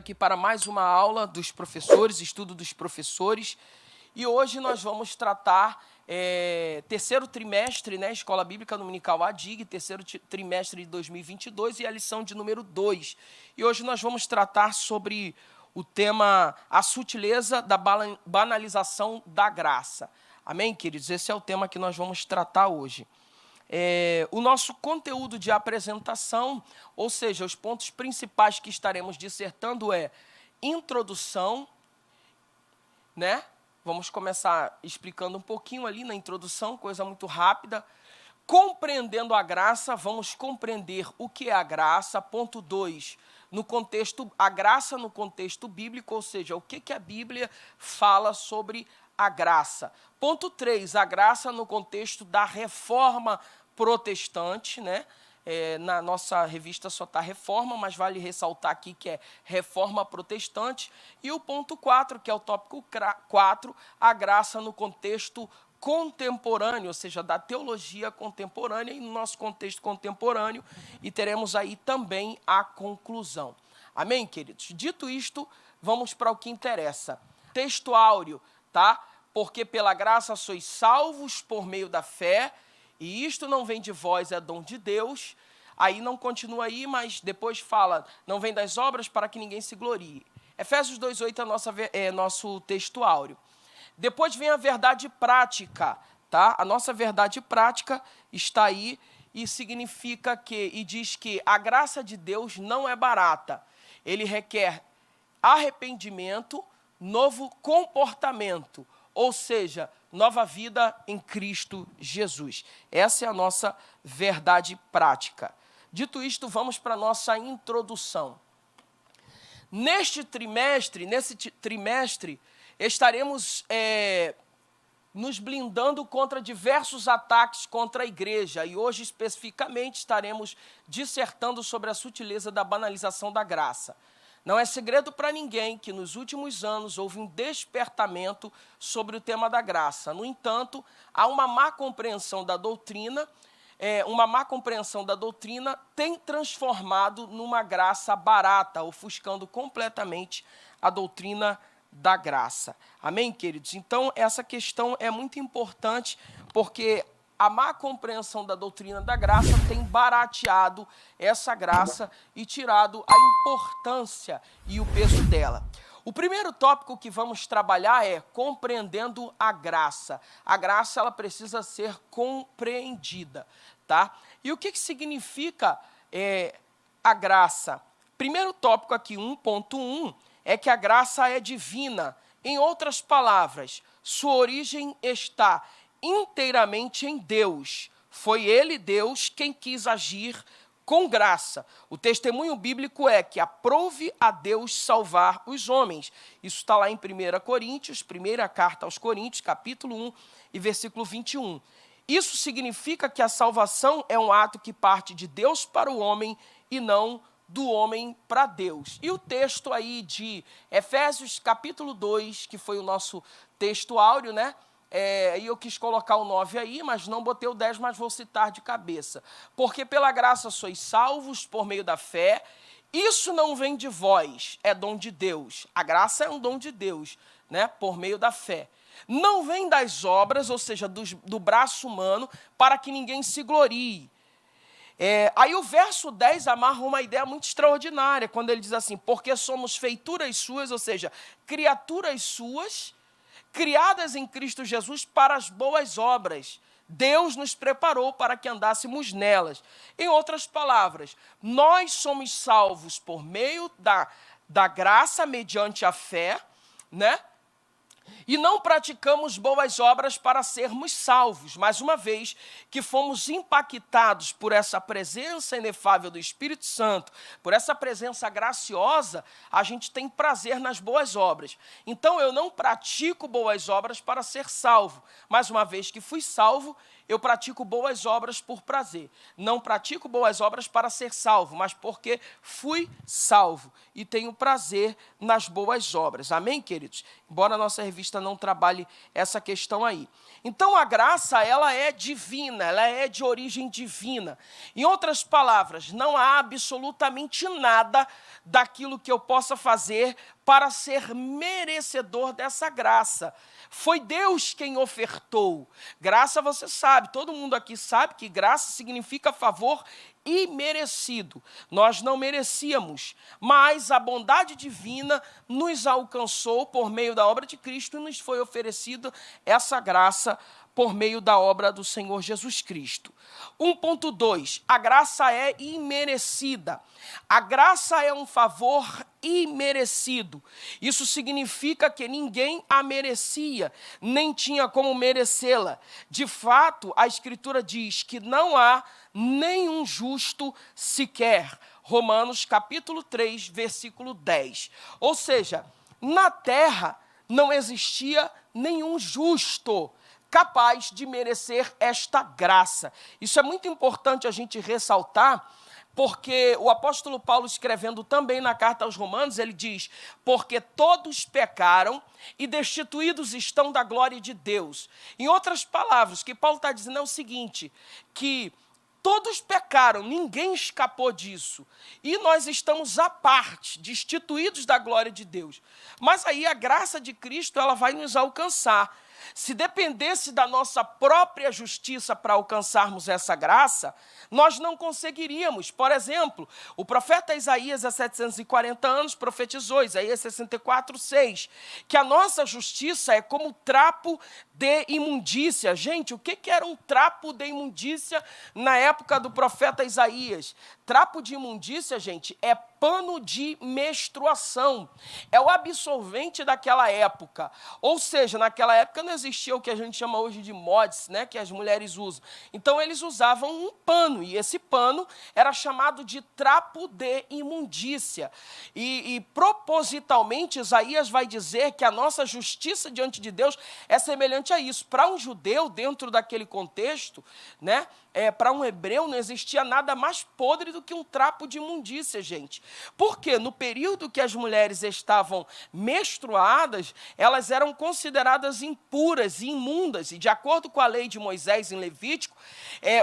aqui para mais uma aula dos professores, estudo dos professores. E hoje nós vamos tratar terceiro trimestre, né, Escola Bíblica Dominical ADIG, terceiro trimestre de 2022 e a lição de número 2. E hoje nós vamos tratar sobre o tema a sutileza da banalização da graça. Amém, queridos? Esse é o tema que nós vamos tratar hoje. O nosso conteúdo de apresentação, ou seja, os pontos principais que estaremos dissertando é introdução, né? Vamos começar explicando um pouquinho ali na introdução, coisa muito rápida. Compreendendo a graça, vamos compreender o que é a graça. Ponto 2, no contexto, a graça no contexto bíblico, ou seja, o que a Bíblia fala sobre a graça. Ponto 3, a graça no contexto da reforma protestante, né? Na nossa revista só está reforma, mas vale ressaltar aqui que é reforma protestante. E o ponto 4, que é o tópico 4, a graça no contexto contemporâneo, ou seja, da teologia contemporânea e no nosso contexto contemporâneo, e teremos aí também a conclusão. Amém, queridos? Dito isto, vamos para o que interessa. Texto áureo, tá? Porque pela graça sois salvos por meio da fé, e isto não vem de vós, é dom de Deus. Aí não continua aí, mas depois fala, não vem das obras para que ninguém se glorie. Efésios 2,8 é nosso texto áureo. Depois vem a verdade prática, tá? A nossa verdade prática está aí e significa que, e diz que a graça de Deus não é barata. Ele requer arrependimento, novo comportamento, ou seja, nova vida em Cristo Jesus. Essa é a nossa verdade prática. Dito isto, vamos para a nossa introdução. Nesse trimestre, estaremos nos blindando contra diversos ataques contra a igreja. E hoje, especificamente, estaremos dissertando sobre a sutileza da banalização da graça. Não é segredo para ninguém que nos últimos anos houve um despertamento sobre o tema da graça. No entanto, há uma má compreensão da doutrina, tem transformado numa graça barata, ofuscando completamente a doutrina da graça. Amém, queridos? Então, essa questão é muito importante, porque a má compreensão da doutrina da graça tem barateado essa graça e tirado a importância e o peso dela. O primeiro tópico que vamos trabalhar é compreendendo a graça. A graça, ela precisa ser compreendida, tá? E o que significa a graça? Primeiro tópico aqui, 1.1, é que a graça é divina. Em outras palavras, sua origem está inteiramente em Deus. Foi Ele, Deus, quem quis agir com graça. O testemunho bíblico é que aprouve a Deus salvar os homens. Isso está lá em 1 Coríntios, primeira carta aos Coríntios, capítulo 1 e versículo 21. Isso significa que a salvação é um ato que parte de Deus para o homem e não do homem para Deus. E o texto aí de Efésios, capítulo 2, que foi o nosso texto áureo, né? E eu quis colocar o 9 aí, mas não botei o 10, mas vou citar de cabeça. Porque pela graça sois salvos por meio da fé, isso não vem de vós, é dom de Deus. A graça é um dom de Deus, né? Por meio da fé. Não vem das obras, ou seja, do braço humano, para que ninguém se glorie. Aí o verso 10 amarra uma ideia muito extraordinária, quando ele diz assim, porque somos feituras suas, ou seja, criaturas suas, criadas em Cristo Jesus para as boas obras. Deus nos preparou para que andássemos nelas. Em outras palavras, nós somos salvos por meio da graça mediante a fé, né? E não praticamos boas obras para sermos salvos, mas uma vez que fomos impactados por essa presença inefável do Espírito Santo, por essa presença graciosa, a gente tem prazer nas boas obras. Então, eu não pratico boas obras para ser salvo, mas uma vez que fui salvo, eu pratico boas obras por prazer. Não pratico boas obras para ser salvo, mas porque fui salvo e tenho prazer nas boas obras. Amém, queridos? Embora a nossa revista não trabalhe essa questão aí. Então, a graça, ela é divina, ela é de origem divina. Em outras palavras, não há absolutamente nada daquilo que eu possa fazer para ser merecedor dessa graça. Foi Deus quem ofertou. Graça, você sabe, todo mundo aqui sabe que graça significa favor imerecido. Nós não merecíamos, mas a bondade divina nos alcançou por meio da obra de Cristo e nos foi oferecida essa graça por meio da obra do Senhor Jesus Cristo. 1.2, a graça é imerecida. A graça é um favor imerecido. Isso significa que ninguém a merecia, nem tinha como merecê-la. De fato, a Escritura diz que não há nenhum justo sequer. Romanos capítulo 3, versículo 10. Ou seja, na terra não existia nenhum justo capaz de merecer esta graça. Isso é muito importante a gente ressaltar, porque o apóstolo Paulo, escrevendo também na carta aos Romanos, ele diz, porque todos pecaram e destituídos estão da glória de Deus. Em outras palavras, o que Paulo está dizendo é o seguinte, que todos pecaram, ninguém escapou disso. E nós estamos à parte, destituídos da glória de Deus. Mas aí a graça de Cristo, ela vai nos alcançar. Se dependesse da nossa própria justiça para alcançarmos essa graça, nós não conseguiríamos. Por exemplo, o profeta Isaías, há 740 anos, profetizou, Isaías 64, 6, que a nossa justiça é como trapo de imundícia. Gente, o que era um trapo de imundícia na época do profeta Isaías? Trapo de imundícia, gente, é pano de menstruação. É o absolvente daquela época. Ou seja, naquela época não existia o que a gente chama hoje de mods, né, que as mulheres usam. Então, eles usavam um pano, e esse pano era chamado de trapo de imundícia. E propositalmente, Isaías vai dizer que a nossa justiça diante de Deus é semelhante a isso. Para um judeu, dentro daquele contexto, né, para um hebreu não existia nada mais podre do que um trapo de imundícia, gente. Porque no período que as mulheres estavam menstruadas, elas eram consideradas impuras e imundas. E de acordo com a lei de Moisés em Levítico,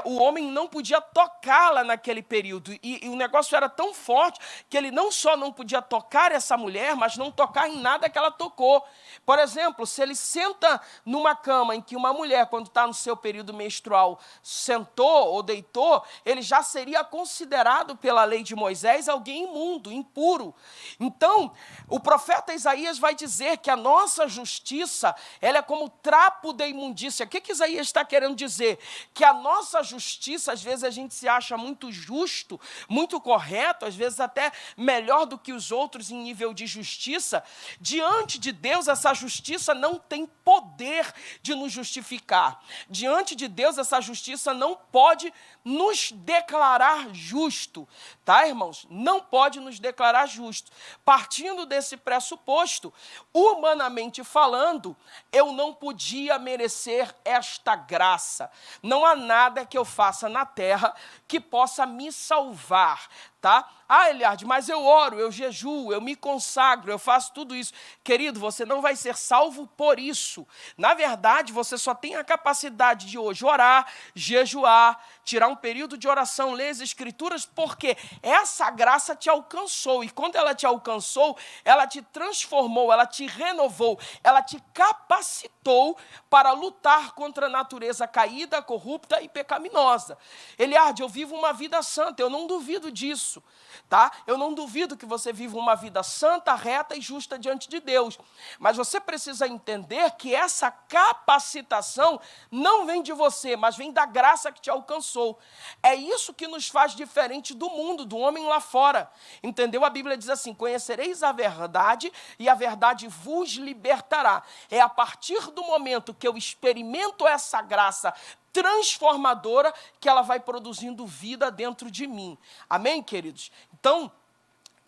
o homem não podia tocá-la naquele período. E o negócio era tão forte que ele não só não podia tocar essa mulher, mas não tocar em nada que ela tocou. Por exemplo, se ele senta numa cama em que uma mulher, quando está no seu período menstrual, sentou ou deitou, ele já seria considerado pela lei de Moisés alguém imundo, impuro. Então, o profeta Isaías vai dizer que a nossa justiça, ela é como trapo de imundícia. O que Isaías está querendo dizer? Que a nossa justiça, às vezes a gente se acha muito justo, muito correto, às vezes até melhor do que os outros em nível de justiça. Diante de Deus, essa justiça não tem poder de nos justificar. Diante de Deus, essa justiça não pode nos declarar justo, tá, irmãos? Não pode nos declarar justo. Partindo desse pressuposto, humanamente falando, eu não podia merecer esta graça. Não há nada que eu faça na terra que possa me salvar, tá? Ah, Eliardo, mas eu oro, eu jejuo, eu me consagro, eu faço tudo isso. Querido, você não vai ser salvo por isso. Na verdade, você só tem a capacidade de hoje orar, jejuar, tirar um período de oração, ler as Escrituras, porque essa graça te alcançou. E quando ela te alcançou, ela te transformou, ela te renovou, ela te capacitou para lutar contra a natureza caída, corrupta e pecaminosa. Eliardo, eu vivo uma vida santa, eu não duvido disso. Tá? Eu não duvido que você viva uma vida santa, reta e justa diante de Deus. Mas você precisa entender que essa capacitação não vem de você, mas vem da graça que te alcançou. É isso que nos faz diferente do mundo, do homem lá fora. Entendeu? A Bíblia diz assim, conhecereis a verdade e a verdade vos libertará. É a partir do momento que eu experimento essa graça transformadora que ela vai produzindo vida dentro de mim. Amém, queridos? Então,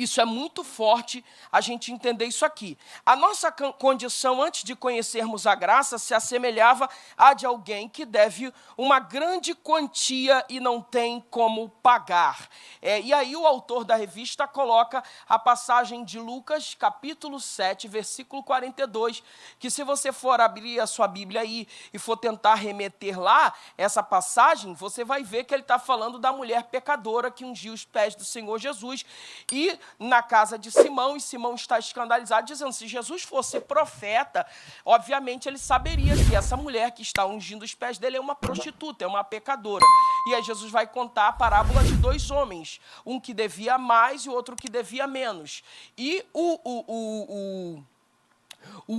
Isso é muito forte a gente entender isso aqui. A nossa condição antes de conhecermos a graça se assemelhava à de alguém que deve uma grande quantia e não tem como pagar. E aí o autor da revista coloca a passagem de Lucas, capítulo 7, versículo 42, que se você for abrir a sua Bíblia aí e for tentar remeter lá essa passagem, você vai ver que ele está falando da mulher pecadora que ungiu os pés do Senhor Jesus e na casa de Simão, e Simão está escandalizado, dizendo, se Jesus fosse profeta, obviamente ele saberia que essa mulher que está ungindo os pés dele é uma prostituta, é uma pecadora. E aí Jesus vai contar a parábola de dois homens, um que devia mais e o outro que devia menos. E o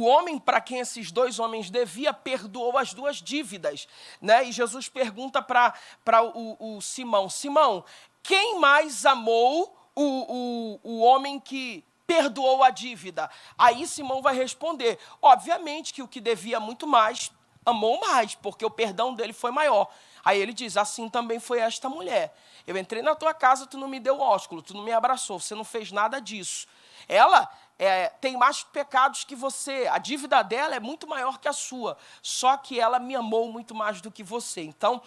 homem para quem esses dois homens devia perdoou as duas dívidas, né? E Jesus pergunta para o Simão, Simão, quem mais amou o homem que perdoou a dívida? Aí Simão vai responder, obviamente que o que devia muito mais, amou mais, porque o perdão dele foi maior. Aí ele diz, assim também foi esta mulher. Eu entrei na tua casa, tu não me deu ósculo, tu não me abraçou, você não fez nada disso. Ela tem mais pecados que você, a dívida dela é muito maior que a sua, só que ela me amou muito mais do que você. Então,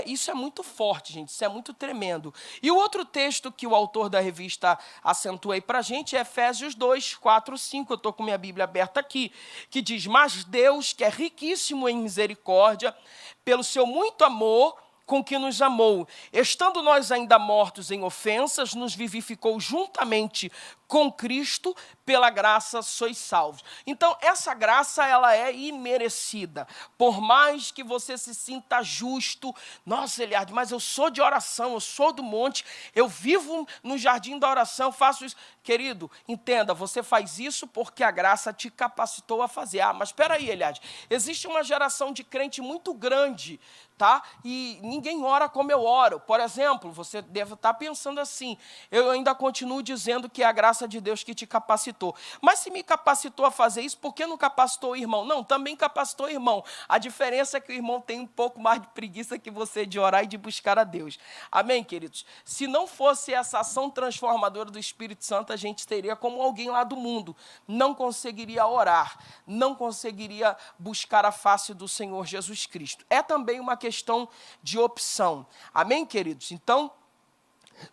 isso é muito forte, gente, isso é muito tremendo. E o outro texto que o autor da revista acentua aí para a gente é Efésios 2, 4, 5, eu estou com minha Bíblia aberta aqui, que diz, mas Deus, que é riquíssimo em misericórdia, pelo seu muito amor, com que nos amou, estando nós ainda mortos em ofensas, nos vivificou juntamente com Cristo, pela graça sois salvos. Então, essa graça, ela é imerecida. Por mais que você se sinta justo, nossa, Eliardo, mas eu sou de oração, eu sou do monte, eu vivo no jardim da oração, faço isso. Querido, entenda, você faz isso porque a graça te capacitou a fazer. Ah, mas espera aí, Eliardo, existe uma geração de crente muito grande, tá? E ninguém ora como eu oro. Por exemplo, você deve estar pensando assim, eu ainda continuo dizendo que é a graça de Deus que te capacitou. Mas se me capacitou a fazer isso, por que não capacitou o irmão? Não, também capacitou o irmão. A diferença é que o irmão tem um pouco mais de preguiça que você de orar e de buscar a Deus. Amém, queridos? Se não fosse essa ação transformadora do Espírito Santo, a gente teria como alguém lá do mundo. Não conseguiria orar, não conseguiria buscar a face do Senhor Jesus Cristo. É também uma questão de opção. Amém, queridos? Então,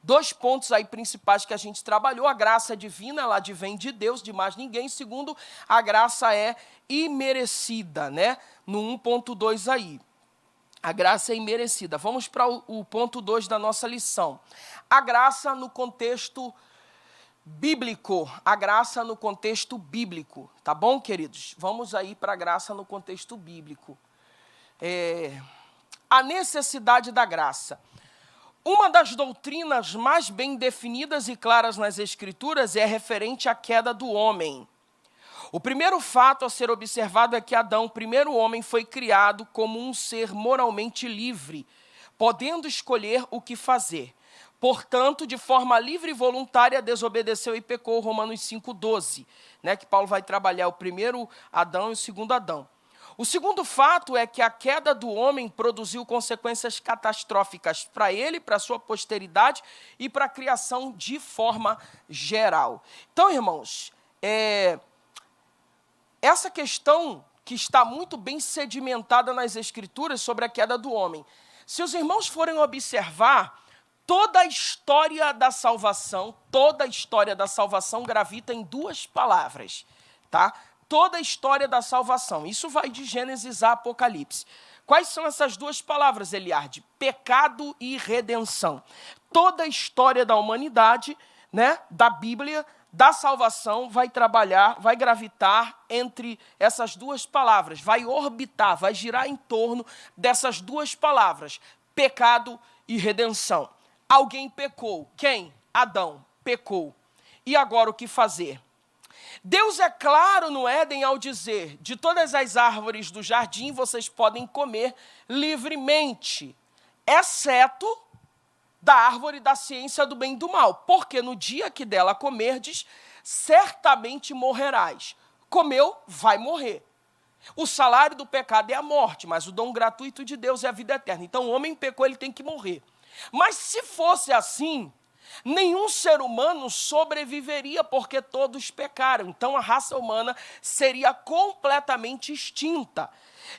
dois pontos aí principais que a gente trabalhou, a graça divina, ela advém de Deus, de mais ninguém. Segundo, a graça é imerecida, né? No 1.2 aí. A graça é imerecida. Vamos para o ponto 2 da nossa lição. A graça no contexto bíblico. A graça no contexto bíblico. Tá bom, queridos? Vamos aí para a graça no contexto bíblico. A necessidade da graça. Uma das doutrinas mais bem definidas e claras nas Escrituras é referente à queda do homem. O primeiro fato a ser observado é que Adão, o primeiro homem, foi criado como um ser moralmente livre, podendo escolher o que fazer. Portanto, de forma livre e voluntária, desobedeceu e pecou, Romanos 5,12, né, que Paulo vai trabalhar o primeiro Adão e o segundo Adão. O segundo fato é que a queda do homem produziu consequências catastróficas para ele, para a sua posteridade e para a criação de forma geral. Então, irmãos, essa questão que está muito bem sedimentada nas Escrituras sobre a queda do homem. Se os irmãos forem observar, toda a história da salvação gravita em duas palavras, tá? Toda a história da salvação. Isso vai de Gênesis a Apocalipse. Quais são essas duas palavras, Eliarde? Pecado e redenção. Toda a história da humanidade, né, da Bíblia, da salvação, vai trabalhar, vai gravitar entre essas duas palavras, vai orbitar, vai girar em torno dessas duas palavras, pecado e redenção. Alguém pecou. Quem? Adão pecou. E agora o que fazer? Deus é claro no Éden ao dizer, de todas as árvores do jardim vocês podem comer livremente, exceto da árvore da ciência do bem e do mal, porque no dia que dela comerdes, certamente morrerás. Comeu, vai morrer. O salário do pecado é a morte, mas o dom gratuito de Deus é a vida eterna. Então o homem pecou, ele tem que morrer. Mas se fosse assim, nenhum ser humano sobreviveria, porque todos pecaram. Então a raça humana seria completamente extinta.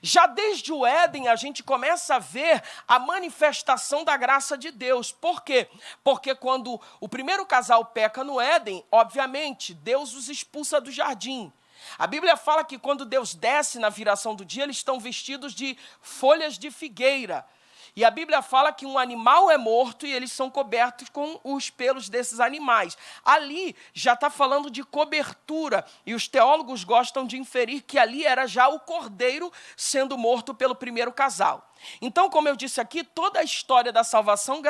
Já desde o Éden, a gente começa a ver a manifestação da graça de Deus. Por quê? Porque quando o primeiro casal peca no Éden, obviamente, Deus os expulsa do jardim. A Bíblia fala que quando Deus desce na viração do dia, eles estão vestidos de folhas de figueira. E a Bíblia fala que um animal é morto e eles são cobertos com os pelos desses animais. Ali já está falando de cobertura, e os teólogos gostam de inferir que ali era já o cordeiro sendo morto pelo primeiro casal. Então, como eu disse aqui, toda a história da salvação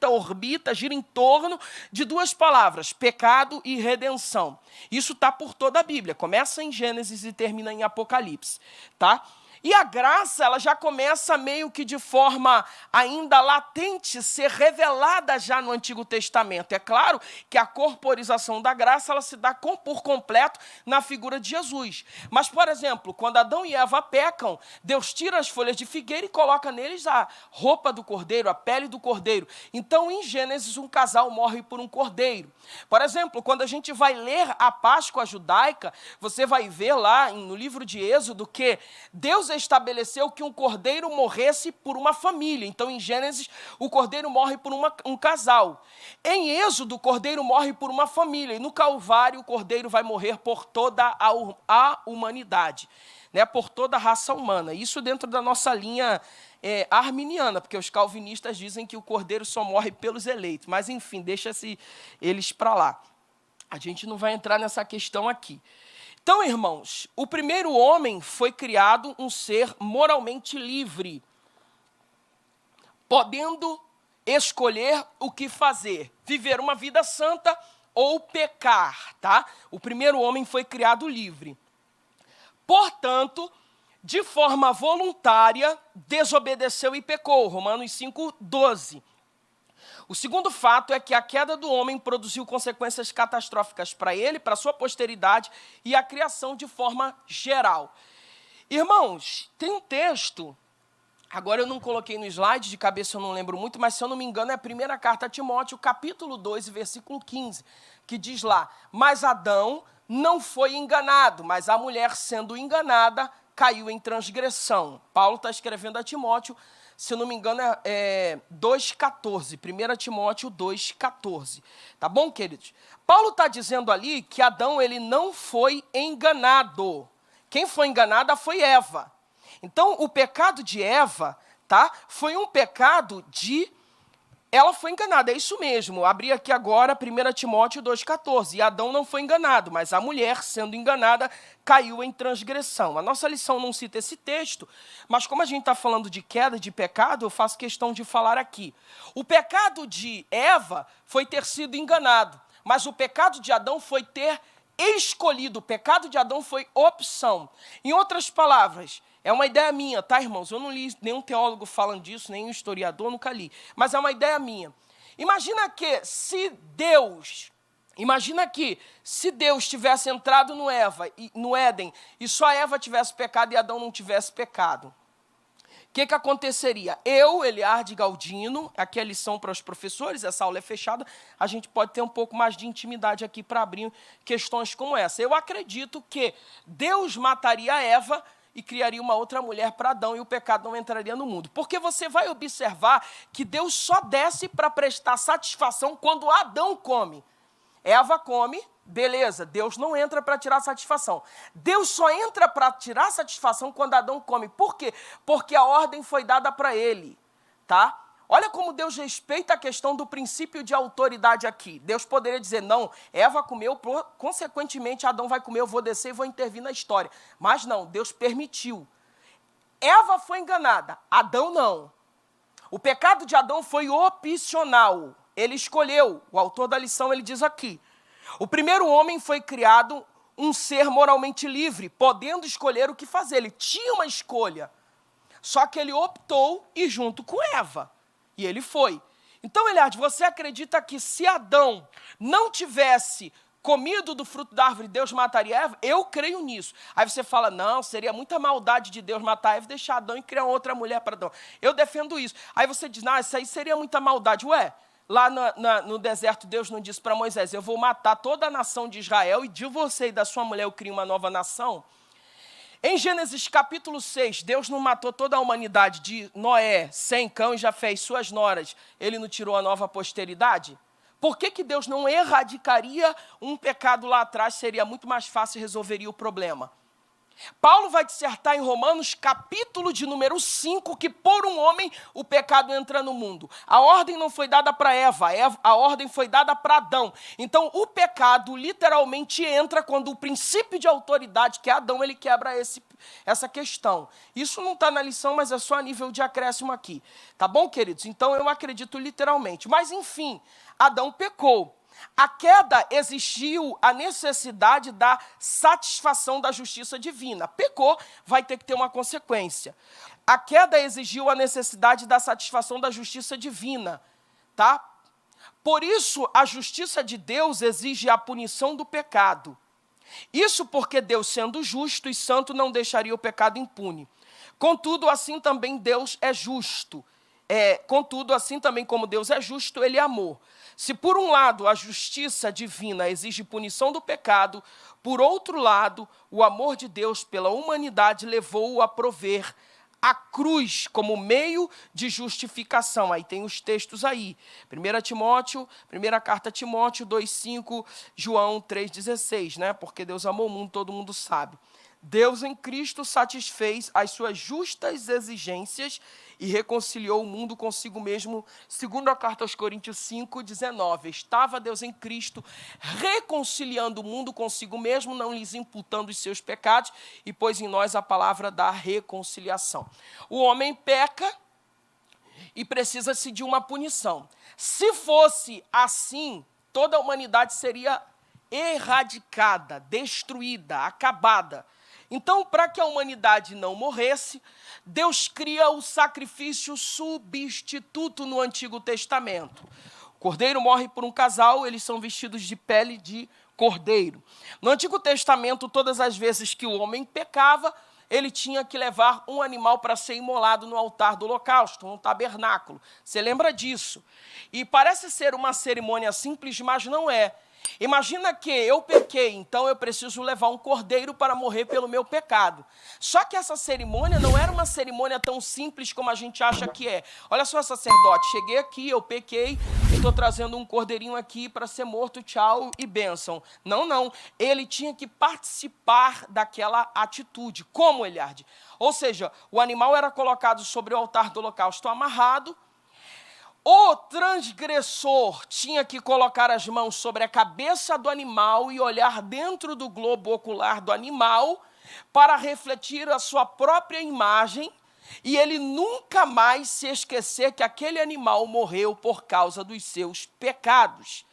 orbita, gira em torno de duas palavras, pecado e redenção. Isso está por toda a Bíblia, começa em Gênesis e termina em Apocalipse, tá? E a graça, ela já começa meio que de forma ainda latente, ser revelada já no Antigo Testamento. É claro que a corporização da graça, ela se dá por completo na figura de Jesus. Mas, por exemplo, quando Adão e Eva pecam, Deus tira as folhas de figueira e coloca neles a roupa do cordeiro, a pele do cordeiro. Então, em Gênesis, um casal morre por um cordeiro. Por exemplo, quando a gente vai ler a Páscoa judaica, você vai ver lá no livro de Êxodo que Deus estabeleceu que um cordeiro morresse por uma família. Então, em Gênesis, o cordeiro morre por um casal. Em Êxodo, o cordeiro morre por uma família. E no Calvário, o cordeiro vai morrer por toda a humanidade, né? Por toda a raça humana. Isso dentro da nossa linha arminiana, porque os calvinistas dizem que o cordeiro só morre pelos eleitos. Mas, enfim, deixa-se eles para lá. A gente não vai entrar nessa questão aqui. Então, irmãos, o primeiro homem foi criado um ser moralmente livre, podendo escolher o que fazer, viver uma vida santa ou pecar, tá? O primeiro homem foi criado livre. Portanto, de forma voluntária, desobedeceu e pecou, Romanos 5:12. O segundo fato é que a queda do homem produziu consequências catastróficas para ele, para a sua posteridade e a criação de forma geral. Irmãos, tem um texto, agora eu não coloquei no slide, de cabeça eu não lembro muito, mas se eu não me engano é a primeira carta a Timóteo, capítulo 2, versículo 15, que diz lá: mas Adão não foi enganado, mas a mulher sendo enganada caiu em transgressão. Paulo está escrevendo a Timóteo, se eu não me engano, é 2,14, 1 Timóteo 2,14. Tá bom, queridos? Paulo está dizendo ali que Adão ele não foi enganado. Quem foi enganada foi Eva. Então, o pecado de Eva, tá, foi um pecado de... Ela foi enganada, é isso mesmo. Abri aqui agora 1 Timóteo 2,14. E Adão não foi enganado, mas a mulher, sendo enganada, caiu em transgressão. A nossa lição não cita esse texto, mas como a gente está falando de queda, de pecado, eu faço questão de falar aqui. O pecado de Eva foi ter sido enganado, mas o pecado de Adão foi ter escolhido. O pecado de Adão foi opção. Em outras palavras, é uma ideia minha, tá, irmãos? Eu não li nenhum teólogo falando disso, nenhum historiador, nunca li. Mas é uma ideia minha. Imagina que se Deus tivesse entrado no Éden e só Eva tivesse pecado e Adão não tivesse pecado. O que aconteceria? Eu, Eliardo Galdino, aqui é a lição para os professores, essa aula é fechada, a gente pode ter um pouco mais de intimidade aqui para abrir questões como essa. Eu acredito que Deus mataria Eva e criaria uma outra mulher para Adão e o pecado não entraria no mundo. Porque você vai observar que Deus só desce para prestar satisfação quando Adão come. Eva come, beleza, Deus não entra para tirar satisfação. Deus só entra para tirar satisfação quando Adão come. Por quê? Porque a ordem foi dada para ele, tá? Olha como Deus respeita a questão do princípio de autoridade aqui. Deus poderia dizer, não, Eva comeu, consequentemente Adão vai comer, eu vou descer e vou intervir na história. Mas não, Deus permitiu. Eva foi enganada, Adão não. O pecado de Adão foi opcional. Ele escolheu, o autor da lição ele diz aqui. O primeiro homem foi criado um ser moralmente livre, podendo escolher o que fazer. Ele tinha uma escolha, só que ele optou ir junto com Eva. E ele foi. Então, Eliardo, você acredita que se Adão não tivesse comido do fruto da árvore, Deus mataria Eva? Eu creio nisso. Aí você fala, não, seria muita maldade de Deus matar Eva e deixar Adão e criar outra mulher para Adão. Eu defendo isso. Aí você diz, não, isso aí seria muita maldade. Ué, lá no deserto, Deus não disse para Moisés, eu vou matar toda a nação de Israel e de você e da sua mulher eu crio uma nova nação? Em Gênesis capítulo 6, Deus não matou toda a humanidade de Noé, Sem, Cão e Jafé e suas noras, ele não tirou a nova posteridade? Por que Deus não erradicaria um pecado lá atrás? Seria muito mais fácil e resolveria o problema. Paulo vai dissertar em Romanos, capítulo de número 5, que por um homem o pecado entra no mundo. A ordem não foi dada para Eva, a ordem foi dada para Adão. Então, o pecado literalmente entra quando o princípio de autoridade, que é Adão, ele quebra essa questão. Isso não está na lição, mas é só a nível de acréscimo aqui. Tá bom, queridos? Então, eu acredito literalmente. Mas, enfim, Adão pecou. A queda exigiu a necessidade da satisfação da justiça divina. Pecou, vai ter que ter uma consequência. A queda exigiu a necessidade da satisfação da justiça divina, tá? Por isso, a justiça de Deus exige a punição do pecado. Isso porque Deus, sendo justo e santo, não deixaria o pecado impune. Contudo, assim também Deus é justo. Contudo, assim também como Deus é justo, ele é amor. Se por um lado a justiça divina exige punição do pecado, por outro lado, o amor de Deus pela humanidade levou-o a prover a cruz como meio de justificação. Aí tem os textos aí. 1 Timóteo, primeira carta a Timóteo 2,5, João 3,16, né? Porque Deus amou o mundo, todo mundo sabe. Deus em Cristo satisfez as suas justas exigências e reconciliou o mundo consigo mesmo, segundo a carta aos Coríntios 5,19. Estava Deus em Cristo reconciliando o mundo consigo mesmo, não lhes imputando os seus pecados, e pôs em nós a palavra da reconciliação. O homem peca e precisa-se de uma punição. Se fosse assim, toda a humanidade seria erradicada, destruída, acabada. Então, para que a humanidade não morresse, Deus cria o sacrifício substituto no Antigo Testamento. O cordeiro morre por um casal, eles são vestidos de pele de cordeiro. No Antigo Testamento, todas as vezes que o homem pecava, ele tinha que levar um animal para ser imolado no altar do holocausto, no tabernáculo. Você lembra disso? E parece ser uma cerimônia simples, mas não é. Imagina que eu pequei, então eu preciso levar um cordeiro para morrer pelo meu pecado. Só que essa cerimônia não era uma cerimônia tão simples como a gente acha que é. Olha só, sacerdote, cheguei aqui, eu pequei, estou trazendo um cordeirinho aqui para ser morto, tchau e bênção. Não. Ele tinha que participar daquela atitude. Como, Eliardi? Ou seja, o animal era colocado sobre o altar do holocausto amarrado. O transgressor tinha que colocar as mãos sobre a cabeça do animal e olhar dentro do globo ocular do animal para refletir a sua própria imagem, e ele nunca mais se esquecer que aquele animal morreu por causa dos seus pecados.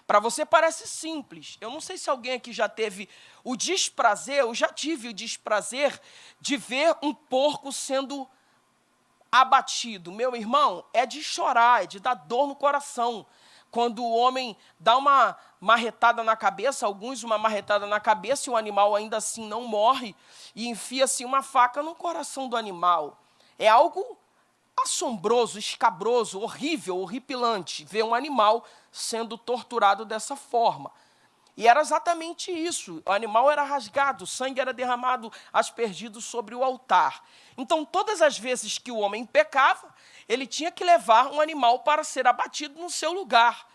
Para você parece simples. Eu não sei se alguém aqui já teve o desprazer, eu já tive o desprazer de ver um porco sendo abatido. Meu irmão, é de chorar, é de dar dor no coração. Quando o homem dá uma marretada na cabeça, alguns uma marretada na cabeça, e o animal ainda assim não morre, e enfia-se uma faca no coração do animal. É algo assombroso, escabroso, horrível, horripilante, ver um animal sendo torturado dessa forma. E era exatamente isso. O animal era rasgado, o sangue era derramado, aspergido sobre o altar. Então, todas as vezes que o homem pecava, ele tinha que levar um animal para ser abatido no seu lugar.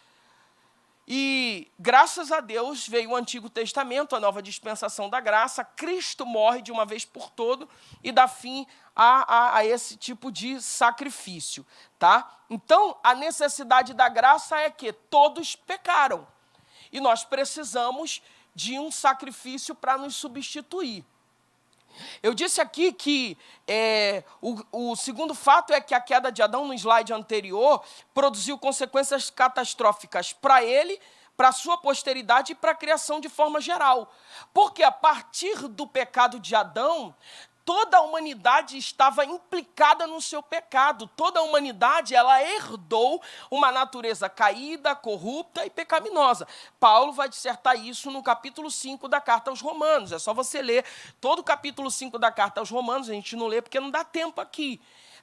E, graças a Deus, veio o Antigo Testamento, a nova dispensação da graça. Cristo morre de uma vez por todo e dá fim a esse tipo de sacrifício. Tá? Então, a necessidade da graça é que todos pecaram. E nós precisamos de um sacrifício para nos substituir. Eu disse aqui que o segundo fato é que a queda de Adão, no slide anterior, produziu consequências catastróficas para ele, para a sua posteridade e para a criação de forma geral. Porque a partir do pecado de Adão, toda a humanidade estava implicada no seu pecado. Toda a humanidade, ela herdou uma natureza caída, corrupta e pecaminosa. Paulo vai dissertar isso no capítulo 5 da carta aos Romanos. É só você ler todo o capítulo 5 da carta aos Romanos. A gente não lê porque não dá tempo aqui.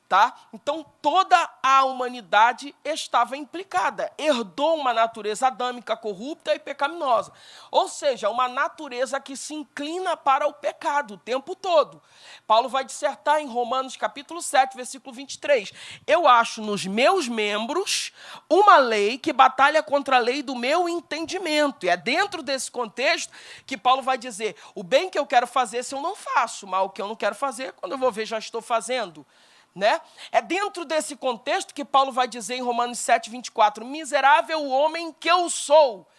Tá? Então, toda a humanidade estava implicada, herdou uma natureza adâmica, corrupta e pecaminosa. Ou seja, uma natureza que se inclina para o pecado o tempo todo. Paulo vai dissertar em Romanos capítulo 7, versículo 23. Eu acho nos meus membros uma lei que batalha contra a lei do meu entendimento. E é dentro desse contexto que Paulo vai dizer, o bem que eu quero fazer, se eu não faço, mas o que eu não quero fazer, quando eu vou ver, já estou fazendo. Né? É dentro desse contexto que Paulo vai dizer em Romanos 7, 24, miserável homem que eu sou,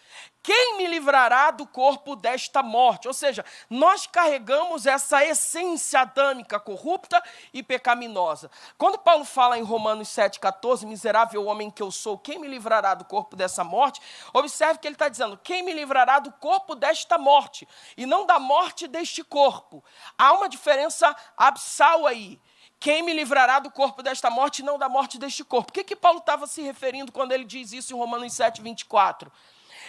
quem me livrará do corpo desta morte? Ou seja, nós carregamos essa essência adâmica, corrupta e pecaminosa. Quando Paulo fala em Romanos 7,14, miserável homem que eu sou, quem me livrará do corpo dessa morte? Observe que ele está dizendo, quem me livrará do corpo desta morte? E não da morte deste corpo. Há uma diferença abissal aí. Quem me livrará do corpo desta morte e não da morte deste corpo? O que Paulo estava se referindo quando ele diz isso em Romanos 7, 24?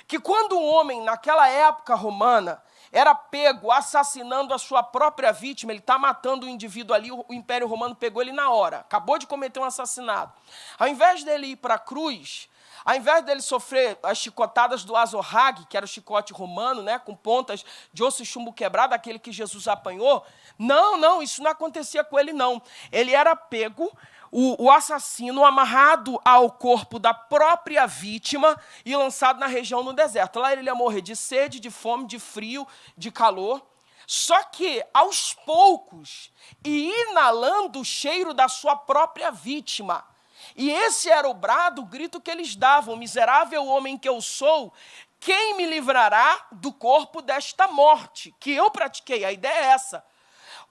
Que quando o homem, naquela época romana, era pego assassinando a sua própria vítima, ele está matando o indivíduo ali, o Império Romano pegou ele na hora, acabou de cometer um assassinato. Ao invés dele ir para a cruz, ao invés dele sofrer as chicotadas do azorrague, que era o chicote romano, né, com pontas de osso e chumbo quebrado, aquele que Jesus apanhou, não, isso não acontecia com ele, não. Ele era pego, o assassino amarrado ao corpo da própria vítima e lançado na região no deserto. Lá ele ia morrer de sede, de fome, de frio, de calor. Só que, aos poucos, e inalando o cheiro da sua própria vítima. E esse era o brado, o grito que eles davam, miserável homem que eu sou, quem me livrará do corpo desta morte? Que eu pratiquei, a ideia é essa.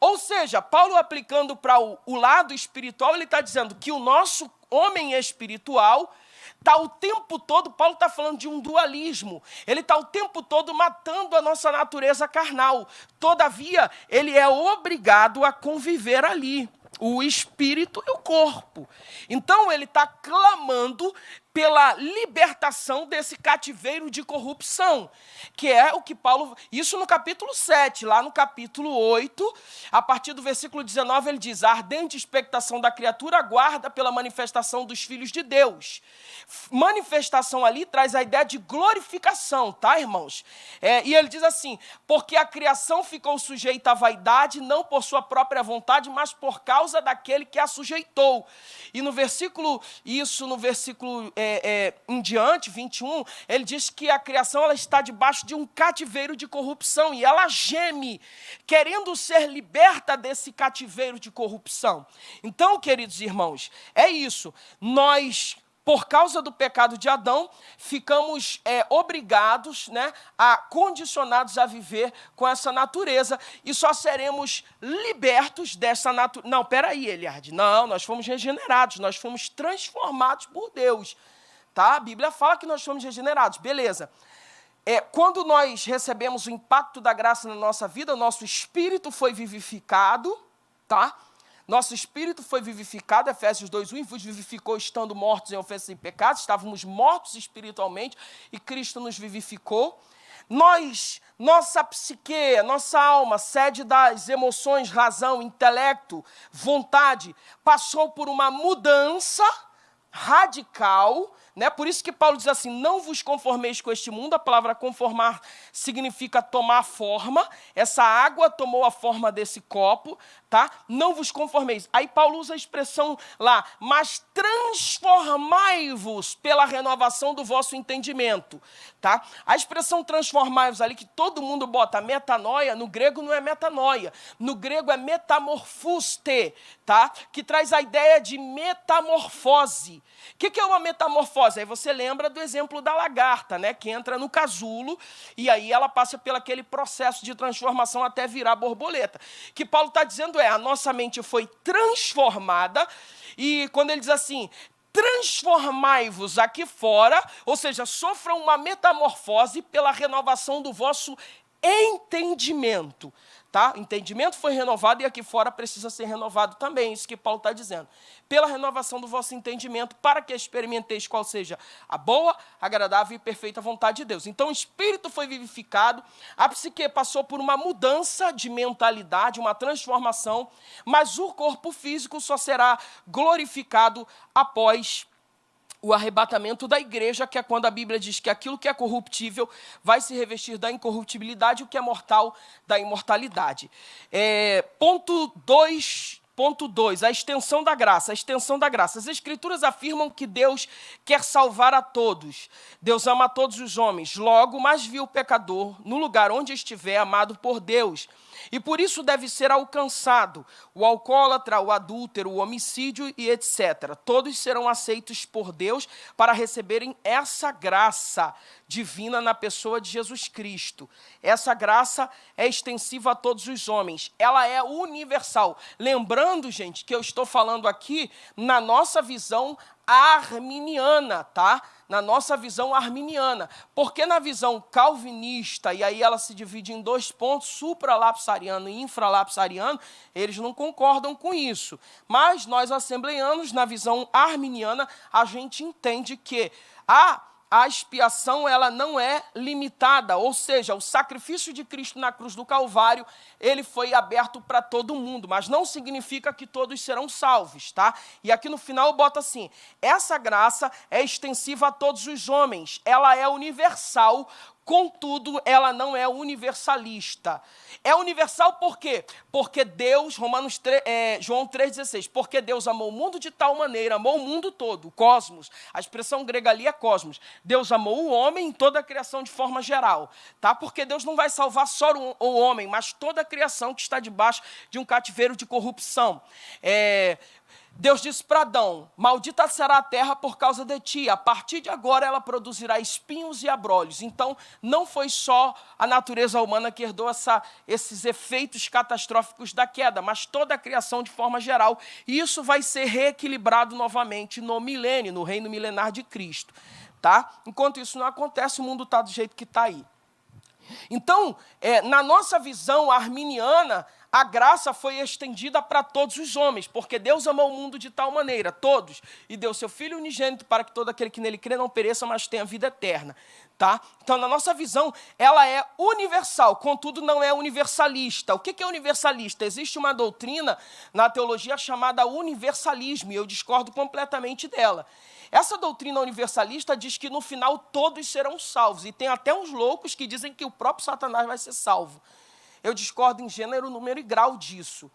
Ou seja, Paulo aplicando para o lado espiritual, ele está dizendo que o nosso homem espiritual está o tempo todo, Paulo está falando de um dualismo, ele está o tempo todo matando a nossa natureza carnal. Todavia, ele é obrigado a conviver ali, o espírito e o corpo. Então, ele está clamando pela libertação desse cativeiro de corrupção, que é o que Paulo... Isso no capítulo 7, lá no capítulo 8, a partir do versículo 19, ele diz, a ardente expectação da criatura aguarda pela manifestação dos filhos de Deus. Manifestação ali traz a ideia de glorificação, tá, irmãos? E ele diz assim, porque a criação ficou sujeita à vaidade, não por sua própria vontade, mas por causa daquele que a sujeitou. E no versículo em diante, 21, ele diz que a criação ela está debaixo de um cativeiro de corrupção e ela geme, querendo ser liberta desse cativeiro de corrupção. Então, queridos irmãos, é isso. Nós, por causa do pecado de Adão, ficamos obrigados, né, condicionados a viver com essa natureza e só seremos libertos dessa natureza. Não, peraí, Eliardo. Não, nós fomos regenerados, nós fomos transformados por Deus. Tá? A Bíblia fala que nós fomos regenerados, beleza. Quando nós recebemos o impacto da graça na nossa vida, nosso espírito foi vivificado, tá? Nosso espírito foi vivificado, Efésios 2:1, vos vivificou estando mortos em ofensas e pecados, estávamos mortos espiritualmente e Cristo nos vivificou. Nossa psique, nossa alma, sede das emoções, razão, intelecto, vontade, passou por uma mudança radical, né? Por isso que Paulo diz assim, não vos conformeis com este mundo, a palavra conformar significa tomar forma, essa água tomou a forma desse copo, tá? Não vos conformeis. Aí Paulo usa a expressão lá, mas transformai-vos pela renovação do vosso entendimento, tá? A expressão transformai-vos ali, que todo mundo bota metanoia, no grego não é metanoia, no grego é metamorfuste, tá? Que traz a ideia de metamorfose. O que é uma metamorfose? Aí você lembra do exemplo da lagarta, né? Que entra no casulo e aí ela passa pelo aquele processo de transformação até virar borboleta. O que Paulo está dizendo a nossa mente foi transformada e quando ele diz assim, transformai-vos aqui fora, ou seja, sofram uma metamorfose pela renovação do vosso entendimento. Tá? O entendimento foi renovado e aqui fora precisa ser renovado também, isso que Paulo está dizendo. Pela renovação do vosso entendimento, para que experimenteis qual seja a boa, agradável e perfeita vontade de Deus. Então o espírito foi vivificado, a psique passou por uma mudança de mentalidade, uma transformação, mas o corpo físico só será glorificado após o arrebatamento da igreja, que é quando a Bíblia diz que aquilo que é corruptível vai se revestir da incorruptibilidade, o que é mortal da imortalidade. Ponto 2, a extensão da graça. A extensão da graça. As Escrituras afirmam que Deus quer salvar a todos. Deus ama a todos os homens. Logo, mais vil o pecador, no lugar onde estiver, amado por Deus. E por isso deve ser alcançado o alcoólatra, o adúltero, o homicídio e etc. Todos serão aceitos por Deus para receberem essa graça divina na pessoa de Jesus Cristo. Essa graça é extensiva a todos os homens. Ela é universal. Lembrando, gente, que eu estou falando aqui na nossa visão arminiana, tá? Na nossa visão arminiana. Porque na visão calvinista, e aí ela se divide em 2 pontos, supralapsariano e infralapsariano, eles não concordam com isso. Mas nós, assembleianos, na visão arminiana, a gente entende que a expiação ela não é limitada, ou seja, o sacrifício de Cristo na cruz do Calvário, ele foi aberto para todo mundo, mas não significa que todos serão salvos, tá? E aqui no final bota assim, essa graça é extensiva a todos os homens, ela é universal, contudo, ela não é universalista. É universal por quê? Porque Deus, João 3,16, porque Deus amou o mundo de tal maneira, amou o mundo todo, o cosmos, a expressão grega ali é cosmos. Deus amou o homem em toda a criação de forma geral, tá? Porque Deus não vai salvar só o homem, mas toda a criação que está debaixo de um cativeiro de corrupção. Deus disse para Adão, maldita será a terra por causa de ti, a partir de agora ela produzirá espinhos e abrolhos. Então, não foi só a natureza humana que herdou esses efeitos catastróficos da queda, mas toda a criação de forma geral. E isso vai ser reequilibrado novamente no milênio, no reino milenar de Cristo. Tá? Enquanto isso não acontece, o mundo está do jeito que está aí. Então, na nossa visão arminiana, a graça foi estendida para todos os homens, porque Deus amou o mundo de tal maneira, todos, e deu seu Filho unigênito para que todo aquele que nele crê não pereça, mas tenha vida eterna. Tá? Então, na nossa visão, ela é universal, contudo não é universalista. O que é universalista? Existe uma doutrina na teologia chamada universalismo, e eu discordo completamente dela. Essa doutrina universalista diz que no final todos serão salvos, e tem até uns loucos que dizem que o próprio Satanás vai ser salvo. Eu discordo em gênero, número e grau disso.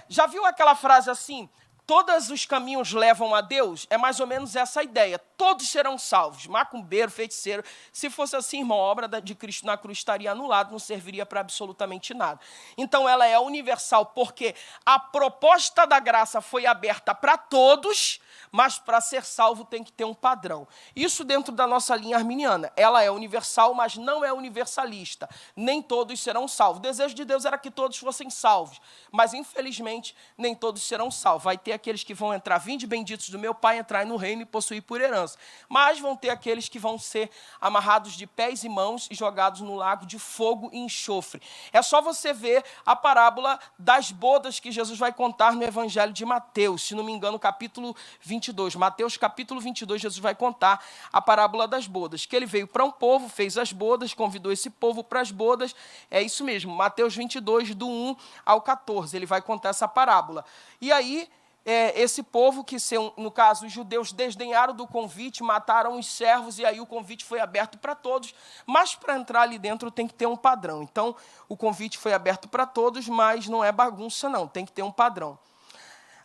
Já viu aquela frase assim, todos os caminhos levam a Deus? É mais ou menos essa a ideia. Todos serão salvos, macumbeiro, feiticeiro. Se fosse assim, irmão, a obra de Cristo na cruz estaria anulada, não serviria para absolutamente nada. Então, ela é universal porque a proposta da graça foi aberta para todos, mas para ser salvo tem que ter um padrão. Isso dentro da nossa linha arminiana. Ela é universal, mas não é universalista. Nem todos serão salvos. O desejo de Deus era que todos fossem salvos, mas infelizmente nem todos serão salvos. Vai ter aqueles que vão entrar, vinde benditos do meu Pai, entrar no reino e possuir por herança. Mas vão ter aqueles que vão ser amarrados de pés e mãos e jogados no lago de fogo e enxofre. É só você ver a parábola das bodas que Jesus vai contar no Evangelho de Mateus, se não me engano, capítulo 22. Mateus, capítulo 22, Jesus vai contar a parábola das bodas, que ele veio para um povo, fez as bodas, convidou esse povo para as bodas. É isso mesmo, Mateus 22, do 1 ao 14, ele vai contar essa parábola. E aí, esse povo, que no caso os judeus desdenharam do convite, mataram os servos, e aí o convite foi aberto para todos, mas para entrar ali dentro tem que ter um padrão. Então, o convite foi aberto para todos, mas não é bagunça não, tem que ter um padrão.